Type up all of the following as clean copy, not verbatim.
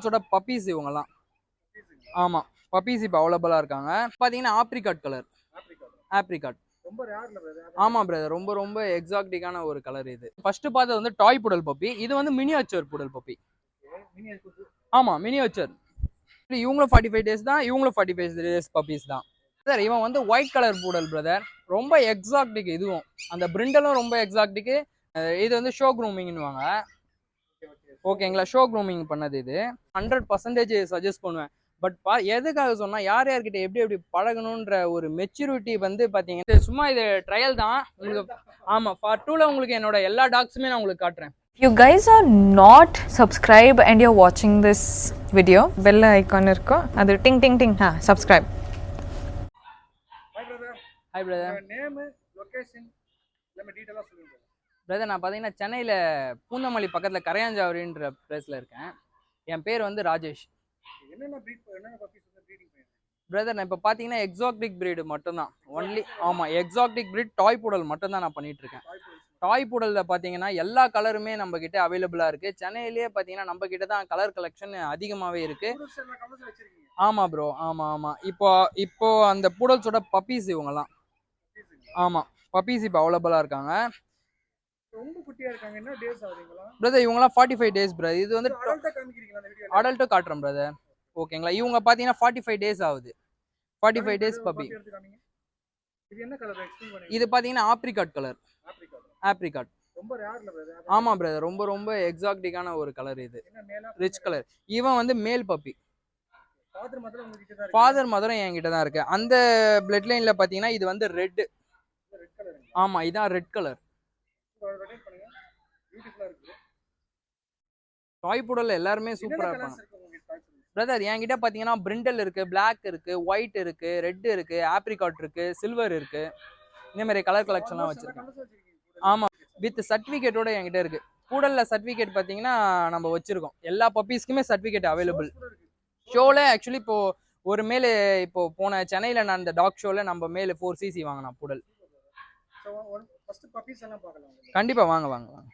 புடல்ஸோட puppies இவங்கலாம். ஆமா, puppies இப்போ அவைலபிளா இருக்காங்க. பாத்தீங்கன்னா ஆப்ரிகாட் கலர். ஆப்ரிகாட் ரொம்ப ரேர்ல பிரதர். ஆமா பிரதர், ரொம்ப ரொம்ப எக்ஸாக்டிக்கான ஒரு கலர் இது. ஃபர்ஸ்ட் பார்த்தது வந்து டாய் புடல் பப்பி, இது வந்து மினியேச்சர் புடல் பப்பி. ஆமா, மினியேச்சர். இவங்களும் 45 டேஸ் தான், இவங்களும் 45 டேஸ் பப்பீஸ் தான். சார் இவன் வந்து ஒயிட் கலர் பூடல் பிரதர், ரொம்ப எக்ஸாக்டிக். இதுவும் அந்த பிரிண்டலும் ரொம்ப எக்ஸாக்டிக்கு. இது வந்து ஷோ க்ரூமிங்னுவாங்க. ஓகேங்களா, ஷோ க்ரூமிங் பண்ணது இது. 100% சஜஸ்ட் பண்ணுவேன். பட் எதுக்காக சொன்னா, யார் யார்கிட்ட எப்படி எப்படி பழகணுன்ற ஒரு மெச்சூரிட்டி வந்து பாத்தீங்கன்னா, சும்மா இது ட்ரையல் தான் உங்களுக்கு. ஆமா, பார்ட் 2ல உங்களுக்கு என்னோட எல்லா டாக்ஸுமே நான் உங்களுக்கு காட்டுறேன். If you guys are not subscribed and you're watching this video, bell icon irko adu ting ting ting subscribe. Hi brother. Hi brother. Name, location எல்லாமே டீடைலா சொல்லுங்க பிரதர். நான் பாத்தீங்கன்னா சென்னையில பூந்தமல்லி பக்கத்துல கரையாஞ்சாவடின்ற பிளேஸ்ல இருக்கேன். என் பேர் வந்து ராஜேஷ். என்னென்ன பப்பீஸ் வந்து ப்ரீடிங் பண்ணுவீங்க பிரதர்? நான் இப்போ பார்த்தீங்கன்னா எக்ஸாக்டிக் பிரீடு மட்டும்தான், ஒன்லி. ஆமாம், எக்ஸாக்டிக் பிரீட் டாய் புடல் மட்டும்தான் நான் பண்ணிட்டு இருக்கேன். டாய் புடலில் பார்த்தீங்கன்னா எல்லா கலருமே நம்ம கிட்ட அவைலபிளாக இருக்குது. சென்னையிலேயே பார்த்தீங்கன்னா நம்ம கிட்ட தான் கலர் கலெக்ஷன் அதிகமாகவே இருக்குது. ஆமாம் ப்ரோ, ஆமாம் ஆமாம். இப்போ அந்த புடல்ஸோட பப்பீஸ் இவங்கலாம். ஆமாம், பப்பீஸ் இப்போ அவைலபிளாக இருக்காங்க. ரொம்ப குட்டியா இருக்காங்க. என்ன டேஸ் ஆகுதுங்களா பிரதர்? இவங்கலாம் 45 டேஸ் பிரதர். இது வந்து அடல்ட்டும் காட்டுறேன் பிரதர். ஓகேங்களா, இவங்க பார்த்தீங்கன்னா 45 டேஸ் ஆகுது. 45 டேஸ் பப்பி. இது என்ன கலர் எக்ஸ்பிளைன் பண்ணுங்க. இது பாத்தீங்கன்னா ஆப்ரிகாட் கலர். ஆப்ரிகாட் ரொம்ப ரேர்ல பிரதர். ஆமா பிரதர், ரொம்ப ரொம்ப எக்ஸாக்டிக்கான ஒரு கலர் இது. Rich colour. இவன் வந்து மேல் பப்பி. ஃபாதர் மதர் உங்ககிட்ட தான் இருக்கு. ஃபாதர் மதரும் என்கிட்ட தான் இருக்கு. அந்த பிளட் லைன்ல பாத்தீங்கன்னா இது வந்து ரெட். ஆமா, இதான் ரெட் கலர். ரொட்டேட் பண்ணுங்க. பியூட்டிஃபுல்லா இருக்கு. டாய் புடல் எல்லாருமே சூப்பரா இருப்பாங்க பிரதர். என்கிட்ட பாத்தீங்கன்னா பிரிண்டல் இருக்கு, பிளாக் இருக்கு, ஒயிட் இருக்கு, ரெட் இருக்கு, ஆப்ரிகாட் இருக்கு, சில்வர் இருக்கு. இந்த மாதிரி கலர் கலெக்ஷன்லாம் வச்சிருக்கேன். ஆமா, வித் சர்டிபிகேட்டோட என்கிட்ட இருக்கு. பூடல்ல சர்டிபிகேட் பாத்தீங்கன்னா நம்ம வச்சிருக்கோம். எல்லா பப்பீஸ்க்குமே சர்டிபிகேட் அவைலபிள். ஷோல ஆக்சுவலி இப்போ ஒரு மேல் இப்போ போன சென்னையில நான் அந்த டாக் ஷோல நம்ம மேல் 4cc வாங்கினா பூடல். கண்டிப்பா வாங்க வாங்க வாங்க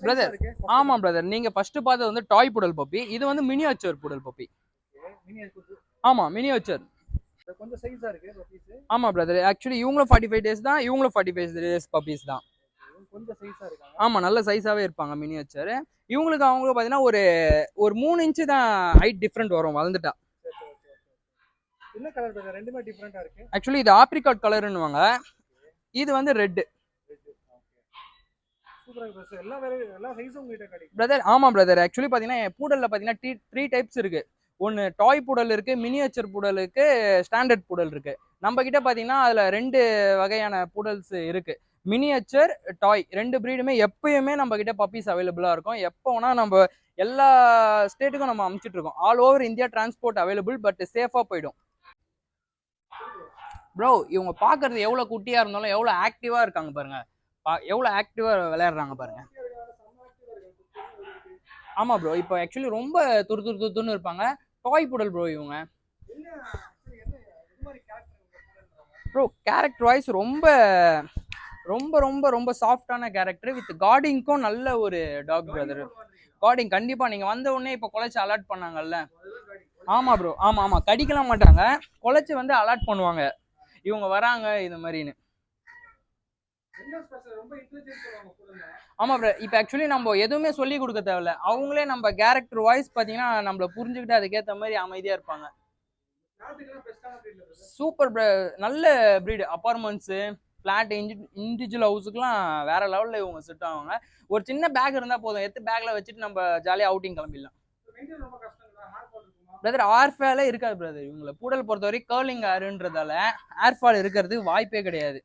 பிரதர். ஆமா பிரதர், நீங்க ஃபர்ஸ்ட் பார்த்தது வந்து டாய் புடல் பப்பி, இது வந்து மினியேச்சர் புடல் பப்பி. ஆமா, மினியேச்சர். கொஞ்சம் சைஸா இருக்கு பப்பீஸ். ஆமா பிரதர், ஆக்சுவலி இவங்களும் 45 டேஸ் தான், இவங்களும் 45 டேஸ் பப்பீஸ் தான். கொஞ்சம் சைஸா இருக்காங்க. ஆமா, நல்ல சைஸாவே இருப்பாங்க மினியேச்சர். இவங்களுக்கு அவங்களுக்கு பாத்தீங்கன்னா ஒரு 3 இன்ச் தான் ஹைட் டிஃபரெண்ட் வரும் வளர்ந்துட்டா. என்ன கலர் பிரதர்? ரெண்டுமே டிஃபரெண்டா இருக்கு. ஆக்சுவலி இது ஆப்ரிகாட் கலர்னுவாங்க, இது வந்து ரெட். பிரதர் ஆமா பிரதர், ஆக்சுவலி பாத்தீங்கன்னா பூடல்ல பாத்தீங்கன்னா 3 டைப்ஸ் இருக்கு. ஒன்னு டாய் புடல் இருக்கு, மினியேச்சர் புடல் இருக்கு, ஸ்டாண்டர்ட் புடல் இருக்கு. நம்ம கிட்ட பாத்தீங்கன்னா அதுல 2 வகையான புடல்ஸ் இருக்கு. மினியேச்சர், டாய், 2 பிரீடுமே எப்பயுமே நம்ம கிட்ட பப்பீஸ் அவைலபிளா இருக்கும். எப்போ வேணா நம்ம எல்லா ஸ்டேட்டுக்கும் நம்ம அனுப்பிச்சிட்டு இருக்கோம். All over India transport available, but சேஃபா போயிடும். ப்ரோ, இவங்க பாக்குறது எவ்வளவு குட்டியா இருந்தாலும் எவ்வளவு ஆக்டிவா இருக்காங்க பாருங்க. எவ்வளவு ஆக்டிவா விளையாடுறாங்க பாருங்க. ஆமா ப்ரோ, இப்போ ஆக்சுவலி ரொம்ப துருன்னு இருப்பாங்க. டாய் புடல் ப்ரோ இவங்க. ப்ரோ கேரக்டர் வைஸ் ரொம்ப ரொம்ப ரொம்ப ரொம்ப சாஃப்டான கேரக்டர், வித் கார்டிங்க்கும் நல்ல ஒரு டாக் பிரதர். கார்டிங் கண்டிப்பா நீங்க வந்த உடனே இப்போ குலைச்சு அலர்ட் பண்ணாங்கல்ல. ஆமா ப்ரோ, ஆமா ஆமா, கடிக்கலாம் மாட்டாங்க, குலைச்சு வந்து அலர்ட் பண்ணுவாங்க இவங்க வராங்க இது மாதிரின்னு. ஆமா ப்ரோ, இப்போ ஆக்சுவலி நம்ம எதுவுமே சொல்லி கொடுக்க தேவையில்ல, அவங்களே நம்ம கேரக்டர் வாய்ஸ் பாத்தீங்கன்னா நம்மள புரிஞ்சுக்கிட்டு அதுக்கேற்ற மாதிரி அமைதியா இருப்பாங்க. சூப்பர் ப்ரோ, நல்ல பிரீடு. அப்பார்ட்மெண்ட்ஸ், பிளாட், இண்டிவிஜுவல் ஹவுஸுக்குலாம் வேற லெவல்ல இவங்க செட் ஆவாங்க. ஒரு சின்ன பேக் இருந்தா போதும், எடுத்து பேக்ல வச்சுட்டு நம்ம ஜாலியா அவுட்டிங் கிளம்பிடலாம் பிரதர். ஏர்ஃபாலே இருக்காது பிரதர். இவங்களை பூடல் பொறுத்தவரை கர்லிங் ஏருன்றதால ஏர்ஃபால் இருக்கிறதுக்கு வாய்ப்பே கிடையாது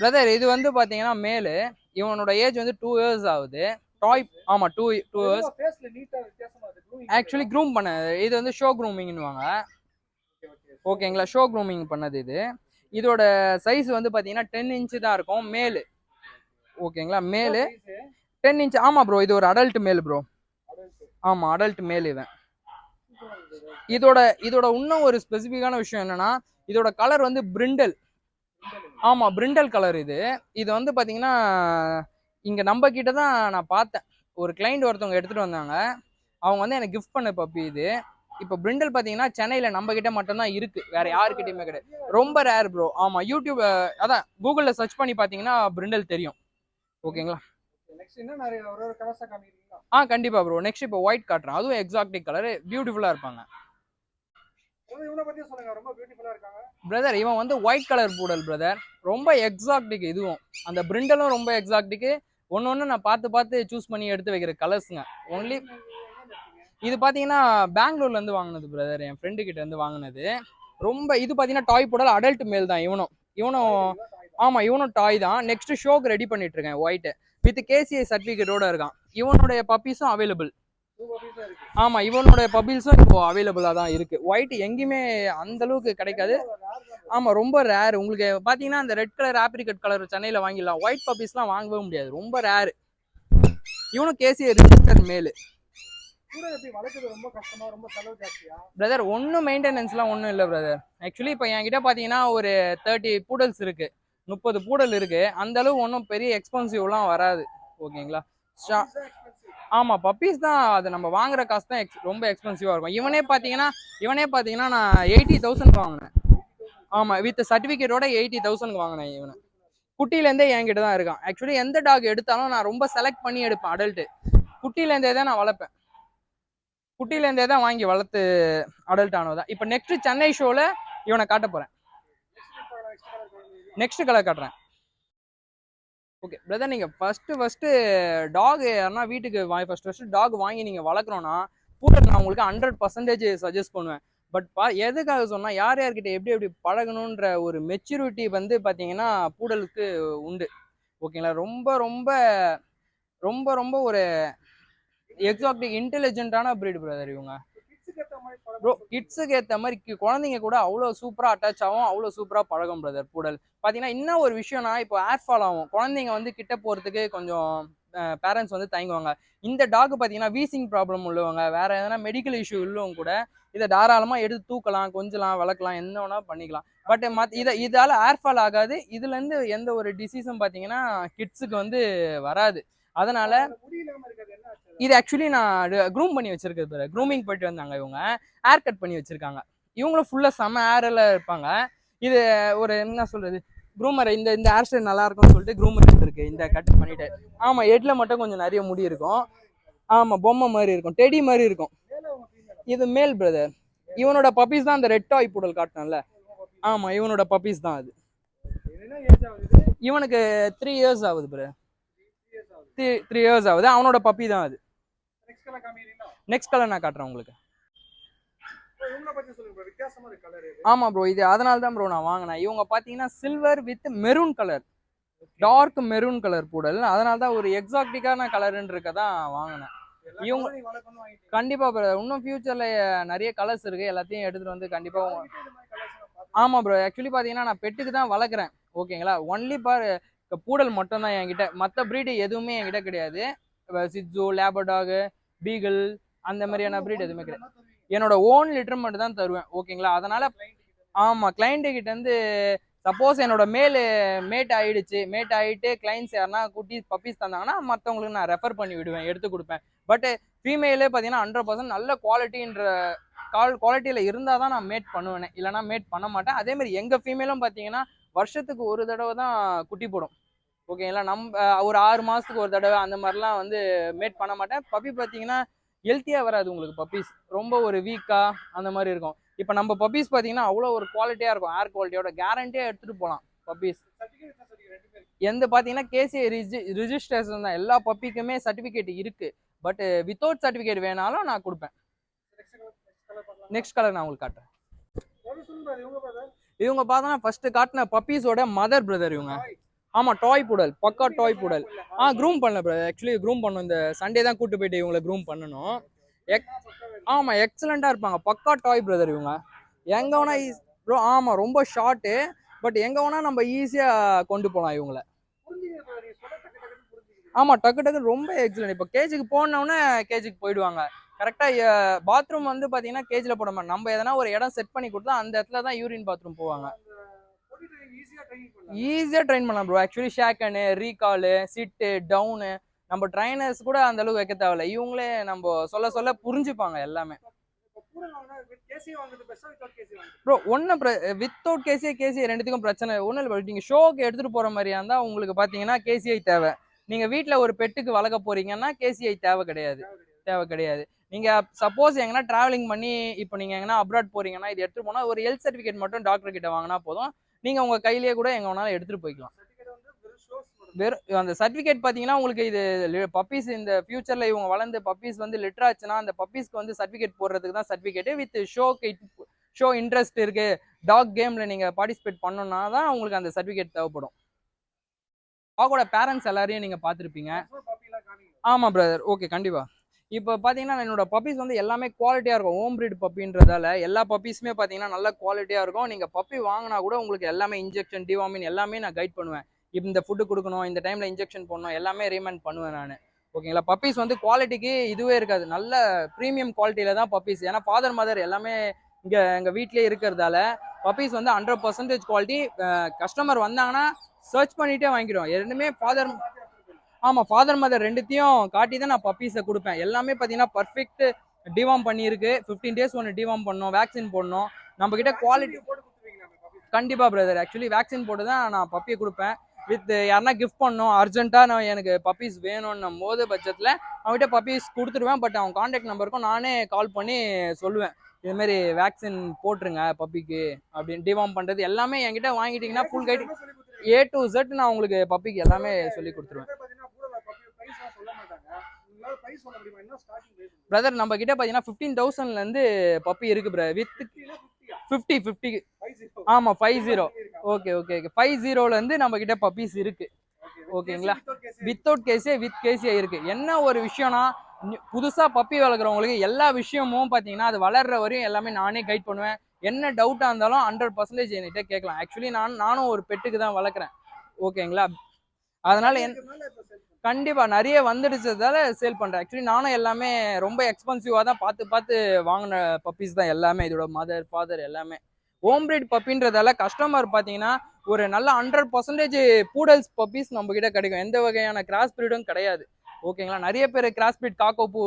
பிரதர். இது வந்து பாத்தீங்கன்னா மேலு, இவனோட ஏஜ் வந்து 2 இயர்ஸ் ஆகுது. டாய் ஆமா 2 இயர்ஸ். ஆக்சுவலி க்ரூம் பண்ண இது வந்து ஷோ க்ரூமிங்னுவாங்க. ஓகேங்களா, ஷோ க்ரூமிங் பண்ணது இது. இதோட சைஸ் வந்து பாத்தீங்கன்னா 10 இன்ச் தான் இருக்கும் மேலு. ஓகேங்களா, மேலு 10 இன்ச். ஆமா ப்ரோ, இது ஒரு அடல்ட் மேல் ப்ரோ. ஆமா, அடல்ட் மேல் இவன். இதோட இன்னும் ஒரு ஸ்பெசிபிக்கான விஷயம் என்னன்னா, இதோட கலர் வந்து பிரிண்டல். ஆமா பிரிண்டல் கலர் இது. இது வந்து பாத்தீங்கன்னா இங்க நம்ம கிட்ட தான் நான் பார்த்தேன். ஒரு கிளைண்ட் ஒருத்தவங்க எடுத்துட்டு வந்தாங்க. அவங்க வந்து எனக்கு கிஃப்ட் பண்ண பப்பி இது. இப்போ பிரிண்டல் பாத்தீங்கன்னா சென்னையில நம்ம கிட்ட மட்டும் தான் இருக்கு, வேற யாருக்கிட்டயுமே கிடையாது. ரொம்ப ரேர் ப்ரோ. ஆமா யூடியூப் அதான் கூகுள்ல சர்ச் பண்ணி பாத்தீங்கன்னா பிரிண்டல் தெரியும். ஓகேங்களா? நெக்ஸ்ட் என்ன நிறைய ஒரு ஒரு கலர்ஸா காமிக்கிறீங்களா? கண்டிப்பா ப்ரோ. நெக்ஸ்ட் இப்போ ஒயிட் காட்டுறேன். அதுவும் எக்ஸாக்டிக் கலர், பியூட்டிஃபுல்லா இருப்பாங்க. இவனை பத்தி சொல்லுங்க, ரொம்ப பியூட்டிஃபுல்லா இருக்காங்க. பிரதர் இவன் வந்து ஒயிட் கலர் பூடல் பிரதர். ரொம்ப எக்ஸாக்டிக் இதுவும். அந்த பிரிண்டலும் ரொம்ப எக்ஸாக்டிக். ஒன்னு நான் பார்த்து சூஸ் பண்ணி எடுத்து வைக்கிற கலர்ஸ்ங்க. ஒன்லி இது பாத்தீங்கன்னா பெங்களூர்ல இருந்து வாங்கினது பிரதர். என் ஃப்ரெண்டு கிட்ட இருந்து வாங்கினது. ரொம்ப இது பாத்தீங்கன்னா டாய் பூடல், அடல்ட் மேல் தான் இவனும். ஆமா இவனும் டாய் தான். நெக்ஸ்ட் ஷோக்கு ரெடி பண்ணிட்டு இருக்கேன் ஒயிட் வித் கேசிஐ சர்டிபிகேட்டோட இருக்கான். இவனுடைய பப்பீஸும் அவைலபிள். ஆமா இவனுடைய பப்பீஸும் இப்போ அவைலபிளா தான் இருக்கு. ஒயிட் எங்கேயுமே அந்த அளவுக்கு கிடைக்காது. ஆமா ரொம்ப ரேர். உங்களுக்கு பாத்தீங்கன்னா அந்த ரெட் கலர் ஆப்ரிகட் கலர் சென்னையில வாங்கிடலாம். ஒயிட் பப்பீஸ்லாம் வாங்கவே முடியாது, ரொம்ப ரேர். இவனும் கேசிஐ ரிஜிஸ்டர் மேலு. பிரதர் ஒன்னும் மெயின்டெனன்ஸ்லாம் ஒன்றும் இல்லை பிரதர். ஆக்சுவலி இப்போ என்கிட்ட பார்த்தீங்கன்னா ஒரு 30 பூடல்ஸ் இருக்கு, 30 பூடல் இருக்கு. அந்த அளவு ஒன்றும் பெரிய எக்ஸ்பென்சிவ்லாம் வராது. ஓகேங்களா? ஆமா பப்பீஸ் தான். அது நம்ம வாங்குற காசு தான் ரொம்ப எக்ஸ்பென்சிவா இருக்கும். இவனே பார்த்தீங்கன்னா நான் 80,000 வாங்கினேன். ஆமா வித் சர்டிஃபிகேட்டோட 80,000 வாங்கினேன். இவனை குட்டிலேருந்தே என்கிட்ட தான் இருக்கான். ஆக்சுவலி எந்த டாக் எடுத்தாலும் நான் ரொம்ப செலக்ட் பண்ணி எடுப்பேன். அடல்ட்டு குட்டிலேருந்தே தான் நான் வளர்ப்பேன். குட்டிலேருந்தே தான் வாங்கி வளர்த்து அடல்ட் ஆனதான். இப்போ நெக்ஸ்ட் சென்னை ஷோல இவனை காட்ட போறேன். நெக்ஸ்ட் கலர் காட்டுறேன். ஓகே பிரதர், நீங்க ஃபர்ஸ்ட் டாக் யாருன்னா வீட்டுக்கு ஃபர்ஸ்ட் டாக் வாங்கி நீங்க வளர்க்கணும்னா பூடல் நான் உங்களுக்கு 100% சஜஸ்ட் பண்ணுவேன். பட் எதுக்காக சொன்னா யார்கிட்ட எப்படி பழகணுன்ற ஒரு மெச்சூரிட்டி வந்து பாத்தீங்கன்னா பூடலுக்கு உண்டு. ஓகேங்களா? ரொம்ப ரொம்ப ரொம்ப ரொம்ப ஒரு எக்ஸாக்டிக் இன்டெலிஜென்ட்டான பிரீடு பிரதர் இவங்க. ப்ரோ கிட்ஸுக்கு ஏற்ற மாதிரி குழந்தைங்க கூட அவ்வளோ சூப்பராக அட்டாச் ஆகும், அவ்வளோ சூப்பராக பழகும் பிரதர் பூடல். பார்த்தீங்கன்னா இன்னும் ஒரு விஷயம்னா இப்போ ஏர் ஃபால் ஆகும், குழந்தைங்க வந்து கிட்ட போகிறதுக்கு கொஞ்சம் பேரண்ட்ஸ் வந்து தயங்குவாங்க. இந்த டாக் பார்த்தீங்கன்னா வீசிங் ப்ராப்ளம் உள்ளவங்க, வேற எதனா மெடிக்கல் இஷ்யூ உள்ளவங்க கூட இதை தாராளமாக எடுத்து தூக்கலாம், கொஞ்சலாம், வளர்க்கலாம், என்ன வேணா பண்ணிக்கலாம். பட் இதால ஏர் ஃபால் ஆகாது. இதுலேருந்து எந்த ஒரு டிசீஸும் பார்த்தீங்கன்னா கிட்ஸுக்கு வந்து வராது. அதனால இது ஆக்சுவலி நான் க்ரூம் பண்ணி வச்சிருக்கிறது. க்ரூமிங் போயிட்டு வந்தாங்க இவங்க, ஹேர் கட் பண்ணி வச்சிருக்காங்க. இவங்களும் ஃபுல்லாக செம்ம ஹேரில் இருப்பாங்க. இது ஒரு என்ன சொல்றது, க்ரூமர் இந்த ஹேர் ஸ்டைல் நல்லா இருக்கும்னு சொல்லிட்டு க்ரூமர் இருக்கு. இந்த கட் பண்ணிட்டு ஆமா ஹெட்ல மட்டும் கொஞ்சம் நிறைய முடி இருக்கும். ஆமா பொம்மை மாதிரி இருக்கும், டெடி மாதிரி இருக்கும். இது மேல் பிரதர். இவனோட பப்பீஸ் தான் அந்த ரெட் டாய் பூடல் காட்டினேன்ல. ஆமா இவனோட பப்பீஸ் தான் அது. இவனுக்கு 3 இயர்ஸ் ஆகுது பிரதர். 3 இயர்ஸ் ஆகுது. அவனோட பப்பி தான் அது. நெக்ஸ்ட் கலர் நான் காட்டுறேன் உங்களுக்கு. ஆமா ப்ரோ, இது அதனால தான் ப்ரோ நான் வாங்கினேன். இவங்க பாத்தீங்கன்னா silver with maroon colour, dark maroon colour பூடல். அதனால தான் ஒரு எக்ஸாக்டிக்கான கலர்ன்னு இருக்கதான் வாங்கினேன். இவங்க கண்டிப்பா ப்ரோ இன்னும் ஃபியூச்சர்ல நிறைய கலர்ஸ் இருக்கு, எல்லாத்தையும் எடுத்துட்டு வந்து கண்டிப்பா. ஆமா ப்ரோ, ஆக்சுவலி பாத்தீங்கன்னா நான் பெட்டுக்கு தான் வளர்க்குறேன். ஓகேங்களா? ஒன்லி பார் பூடல் மட்டும் தான் என்கிட்ட, மற்ற பிரீடு எதுவுமே என்கிட்ட கிடையாது. சிட்ஜு, லேபர்டாக், பீகிள் அந்த மாதிரியான பிரீட் எதுவுமே கிடையாது. என்னோட ஓன் லிட்டர் மட்டும் தான் தருவேன். ஓகேங்களா? அதனால ஆமா கிளைண்ட் கிட்ட இருந்து சப்போஸ் என்னோட மேட் ஆயிட்டு கிளைண்ட்ஸ் யாருன்னா குட்டி பப்பீஸ் தந்தாங்கன்னா மற்றவங்களுக்கு நான் ரெஃபர் பண்ணி விடுவேன், எடுத்து கொடுப்பேன். பட் ஃபீமேலே பார்த்தீங்கன்னா 100% நல்ல குவாலிட்டியில் இருந்தால் தான் நான் மேட் பண்ணுவேன், இல்லைனா மேட் பண்ண மாட்டேன். அதே மாதிரி எங்கள் ஃபீமேலும் பார்த்தீங்கன்னா வருஷத்துக்கு ஒரு தடவை தான் குட்டி போடும். ஓகேங்களா? ஒரு 6 மாதத்துக்கு ஒரு தடவை அந்த மாதிரிலாம் வந்து மேட் பண்ண மாட்டேன். பப்பி பார்த்தீங்கன்னா ஹெல்த்தியாக வராது உங்களுக்கு. பப்பீஸ் ரொம்ப ஒரு வீக்காக அந்த மாதிரி இருக்கும். இப்போ நம்ம பப்பீஸ் பார்த்தீங்கன்னா அவ்வளோ ஒரு குவாலிட்டியாக இருக்கும், ஏர் குவாலிட்டியோட கேரண்டியாக எடுத்துகிட்டு போகலாம். பப்பீஸ் எந்த பார்த்தீங்கன்னா கேசிஐ ரிஜிஸ்ட்ரேஷன் தான், எல்லா பப்பிக்குமே சர்டிஃபிகேட் இருக்குது. பட் வித்தவுட் சர்டிஃபிகேட் வேணாலும் நான் கொடுப்பேன். நெக்ஸ்ட் கலர் நான் உங்களுக்கு காட்டுறேன். இவங்க பார்த்தோன்னா ஃபர்ஸ்ட் காட்டின பப்பீஸோட மதர் பிரதர் இவங்க. ஆமா டாய் பூடல், பக்கா டாய் பூடல். க்ரூம் பண்ணல பிரதர், ஆக்சுவலி க்ரூம் பண்ணணும். இந்த சண்டே தான் கூட்டு போயிட்டு இவங்களை க்ரூம் பண்ணணும். ஆமா எக்ஸலண்டா இருப்பாங்க, பக்கா டாய் பிரதர் இவங்க. எங்க வேணா ப்ரோ, ஆமா ரொம்ப ஷார்ட்டு, பட் எங்க வேணா நம்ம ஈஸியா கொண்டு போகலாம் இவங்களை. ஆமா டக்கு ரொம்ப எக்ஸலண்ட். இப்போ கேஜுக்கு போனோம்னா கேஜுக்கு போயிடுவாங்க கரெக்டா. பாத்ரூம் வந்து பாத்தீங்கன்னா கேஜ்ல போட மாட்டோம், நம்ம எதனா ஒரு இடம் செட் பண்ணி கொடுத்தா அந்த இடத்துல தான் யூரின் பாத்ரூம் போவாங்க. ஈஸியாக ட்ரெயின் பண்ணலாம் ப்ரோ. ஆக்சுவலி ஷேக்கனு, ரீகாலு, சிட்டு, டவுனு நம்ம ட்ரைனர்ஸ் கூட அந்த அளவுக்கு வைக்க தேவையில்ல. இவங்களே நம்ம சொல்ல சொல்ல புரிஞ்சுப்பாங்க எல்லாமே. ப்ரோ ஒன்றும் வித்தவுட் கேசிஐ கேசிஐ ரெண்டுத்துக்கும் பிரச்சனை ஒன்றும் இல்லை. நீங்கள் ஷோக்கு எடுத்துகிட்டு போகிற மாதிரியா இருந்தால் உங்களுக்கு பார்த்தீங்கன்னா கேசிஐ தேவை. நீங்கள் வீட்டில் ஒரு பெட்டுக்கு வளர்க்க போகிறீங்கன்னா கேசிஐ தேவை கிடையாது. நீங்கள் சப்போஸ் எங்கன்னா ட்ராவலிங் பண்ணி இப்போ நீங்கள் எங்கன்னா அப்ராட் போகிறீங்கன்னா இது எடுத்துகிட்டு போனால் ஒரு ஹெல்த் சர்டிஃபிகேட் மட்டும் டாக்டர் கிட்ட வாங்கினா போதும். நீங்கள் உங்கள் கையிலேயே கூட எங்கே வேணாலும் எடுத்துகிட்டு போய்க்கலாம். வெறும் அந்த சர்டிஃபிகேட் பார்த்தீங்கன்னா உங்களுக்கு இது பப்பீஸ் இந்த ஃபியூச்சரில் இவங்க வளர்ந்து பப்பீஸ் வந்து லிட்டர் ஆச்சுன்னா அந்த பப்பீஸ்க்கு வந்து சர்டிஃபிகேட் போடுறதுக்கு தான் சர்டிஃபிகேட். வித் ஷோ இன்ட்ரெஸ்ட் இருக்கு டாக் கேமில் நீங்கள் பார்ட்டிசிபேட் பண்ணணும்னா தான் உங்களுக்கு அந்த சர்டிஃபிகேட் தேவைப்படும். டாகோட பேரண்ட்ஸ் எல்லாரையும் நீங்கள் பார்த்துருப்பீங்க. ஆமாம் பிரதர், ஓகே கண்டிப்பாக. இப்போ பார்த்தீங்கன்னா என்னோட பப்பீஸ் வந்து எல்லாமே குவாலிட்டியாக இருக்கும். ஹோம் ப்ரீட் பப்பின்றதால எல்லா பப்பீஸுமே பார்த்தீங்கன்னா நல்ல குவாலிட்டியாக இருக்கும். நீங்கள் பப்பி வாங்கினா கூட உங்களுக்கு எல்லாமே இன்ஜெக்ஷன், டிவாமின் எல்லாமே நான் கைட் பண்ணுவேன். இந்த ஃபுட்டு கொடுக்கணும், இந்த டைமில் இன்ஜெக்ஷன் பண்ணணும், எல்லாமே ரீமெண்ட் பண்ணுவேன் நான். ஓகேங்களா. பப்பீஸ் வந்து குவாலிட்டிக்கு இதுவே இருக்காது. நல்ல ப்ரீமியம் குவாலிட்டியில் தான் பப்பீஸ். ஏன்னா ஃபாதர் மதர் எல்லாமே இங்கே எங்கள் வீட்டிலே இருக்கிறதால பப்பீஸ் வந்து 100% குவாலிட்டி. கஸ்டமர் வந்தாங்கன்னா சர்ச் பண்ணிகிட்டே வாங்கிடுவோம். ரெண்டுமே ஃபாதர் மதர் ரெண்டுத்தையும் காட்டி தான் நான் பப்பீஸை கொடுப்பேன். எல்லாமே பார்த்தீங்கன்னா பர்ஃபெக்ட் டிவார்ம் பண்ணியிருக்கு. 15 days ஒன்று டிவார்ம் பண்ணணும், வேக்சின் போடணும். நம்மக்கிட்ட குவாலிட்டி கண்டிப்பாக பிரதர். ஆக்சுவலி வேக்சின் போட்டு தான் நான் பப்பியை கொடுப்பேன். வித் யாருன்னா கிஃப்ட் பண்ணணும் அர்ஜென்ட்டாக நான் எனக்கு பப்பீஸ் வேணும்னும் போது பட்சத்தில் அவன்கிட்ட பப்பீஸ் கொடுத்துருவேன். பட் அவன் கான்டாக்ட் நம்பருக்கும் நானே கால் பண்ணி சொல்லுவேன், இதுமாரி வேக்சின் போட்டுருங்க பப்பிக்கு அப்படின்னு. டிவார்ம் பண்ணுறது எல்லாமே என்கிட்ட வாங்கிட்டீங்கன்னா full guide A to Z நான் உங்களுக்கு பப்பிக்கு எல்லாமே சொல்லி கொடுத்துருவேன். பிரதர் நம்ம கிட்ட பார்த்தீங்கன்னா 15,000லேருந்து பப்பி இருக்கு பிரதர். வித் 50 ஆமாம் 50. ஓகே 50லேருந்து நம்ம கிட்ட பப்பீஸ் இருக்கு. ஓகேங்களா. வித்தவுட் கேசிஐ வித் கேசிஐ இருக்கு. என்ன ஒரு விஷயம்னா புதுசாக பப்பி வளர்க்குறவங்களுக்கு எல்லா விஷயமும் பார்த்தீங்கன்னா அது வளர்ற வரையும் எல்லாமே நானே கைட் பண்ணுவேன். என்ன டவுட்டாக இருந்தாலும் 100% என்கிட்ட கேட்கலாம். ஆக்சுவலி நானும் ஒரு பெட்டுக்கு தான் வளர்க்குறேன். ஓகேங்களா. அதனால கண்டிப்பாக நிறைய வந்துடுச்சதால சேல் பண்ணுறேன். ஆக்சுவலி நானும் எல்லாமே ரொம்ப எக்ஸ்பென்சிவாக தான் பார்த்து வாங்கின பப்பீஸ் தான் எல்லாமே. இதோட மதர் ஃபாதர் எல்லாமே ஹோம் ப்ரீட் பப்பின்றதால கஸ்டமர் பார்த்தீங்கன்னா ஒரு நல்ல 100% பூடல்ஸ் பப்பீஸ் நம்ம கிட்ட கிடைக்கும். எந்த வகையான கிராஸ் ப்ரீடும் கிடையாது. ஓகேங்களா. நிறைய பேர் கிராஸ் ப்ரீட் காக்கோப்பூ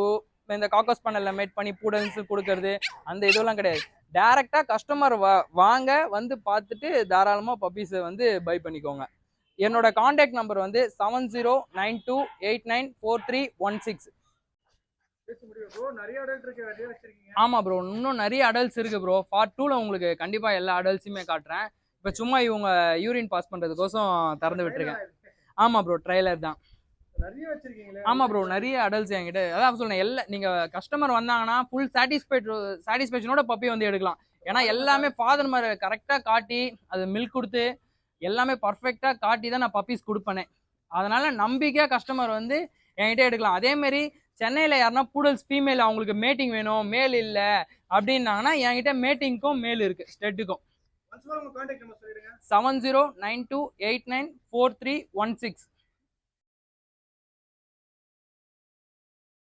இந்த காக்கோஸ் பண்ணல மேட் பண்ணி பூடல்ஸ் கொடுக்கறது அந்த இதெல்லாம் கிடையாது. டைரக்டாக கஸ்டமர் வாங்க வந்து பார்த்துட்டு தாராளமாக பப்பீஸை வந்து பை பண்ணிக்கோங்க. என்னோட கான்டாக்ட் நம்பர் வந்து 7092894316. ஆமா ப்ரோ, இன்னும் நிறைய அடல்ட்ஸ் இருக்கு ப்ரோ. பார்ட் 2ல உங்களுக்கு கண்டிப்பா எல்லா அடல்ட்ஸுமே காட்டுறேன். இப்போ சும்மா இவங்க யூரின் பாஸ் பண்றதுக்கோசம் திறந்து விட்டுருக்கேன். ஆமா ப்ரோ, ட்ரைலர் தான். ஆமா ப்ரோ, நிறைய அடல்ட்ஸ் என்கிட்ட. அதான் சொல்றேன், எல்லாம் நீங்க கஸ்டமர் வந்தாங்கன்னா ஃபுல் சாட்டிஸ்பேக்ஷனோட பப்பி வந்து எடுக்கலாம். ஏன்னா எல்லாமே ஃபாதர் மதர் கரெக்டாக காட்டி அது மில்க் கொடுத்து எல்லாமே பர்ஃபெக்டாக காட்டி தான் நான் பப்பீஸ் கொடுப்பேனே. அதனால நம்பிக்கையாக கஸ்டமர் வந்து என்கிட்ட எடுக்கலாம். அதேமாரி சென்னையில் யாருன்னா பூடல்ஸ் ஃபீமேல் அவங்களுக்கு மேட்டிங் வேணும், மேல் இல்லை அப்படின்னாங்கன்னா என்கிட்ட மேட்டிங்க்கும் மேல் இருக்குது, ஸ்டெட்டுக்கும். 7092894316.